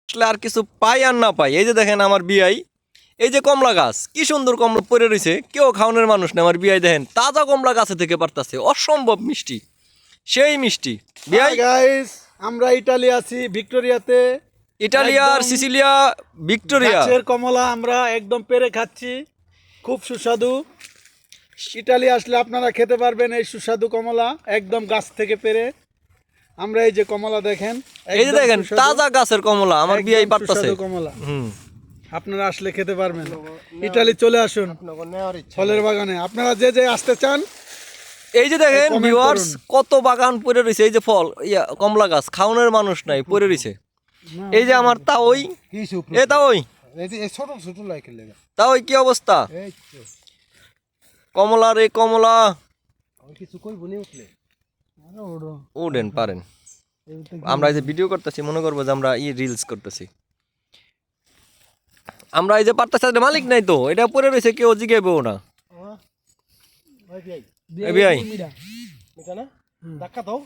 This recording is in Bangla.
আসলে আর কিছু পাই আর না পাই, এই যে দেখেন আমার বিয়াই, এই যে কমলা গাছ কি সুন্দর কমলা পড়ে রয়েছে, কেউ খাওয়ানোর মানুষ না। আমার বিয়াই দেখেন তাজা কমলা গাছে থেকে পারতাছে, অসম্ভব মিষ্টি, সেই মিষ্টি। বিয়াই গাইস, আমরা ইতালি আছি, ভিক্টোরিয়াতে। ইটালিয়ার একদম সিসিলিয়া ভিক্টোরিয়া। গাছের কমলা আমরা একদম পেরে খাচ্ছি, খুব সুস্বাদু। ইটালি আসলে আপনারা খেতে পারবেন এই সুস্বাদু কমলা, একদম গাছ থেকে পেরে। আমরা এই যে কমলা দেখেন, এই যে একদম দেখেন সুস্বাদু, তাজা গাছের কমলা, আমার একদম বিয়াই পারতাছে। সুস্বাদু কমলা। হুম। আপনারা আসলে খেতে পারবেন, ইটালি চলে আসুন ফলের বাগানে। আপনারা যে যে আসতে চান, এই যে দেখেন comment ভিউয়ার্স, করুন। কত বাগান পড়ে রয়েছে, এই যে ফল কমলা গাছ, খাওয়ানোর মানুষ নাই, পড়ে রয়েছে। এই যে আমার তাওই, এ তাওই, ছোট ছোট লাইকের লেগে তাওই কি অবস্থা, এই তো কমলা রে কমলা। কিছু কই বনি উঠলে উঠেন পারেন, আমরা এই যে ভিডিও করতেছি, মনে করবো যে আমরা রিলস করতেছি। আমরা এই যে পারতেছি, মালিক নাই তো, এটা পড়ে রয়েছে, কেউ জিগাইবেও না। এ বিয়াই মিঠা না ধাক্কা দাও।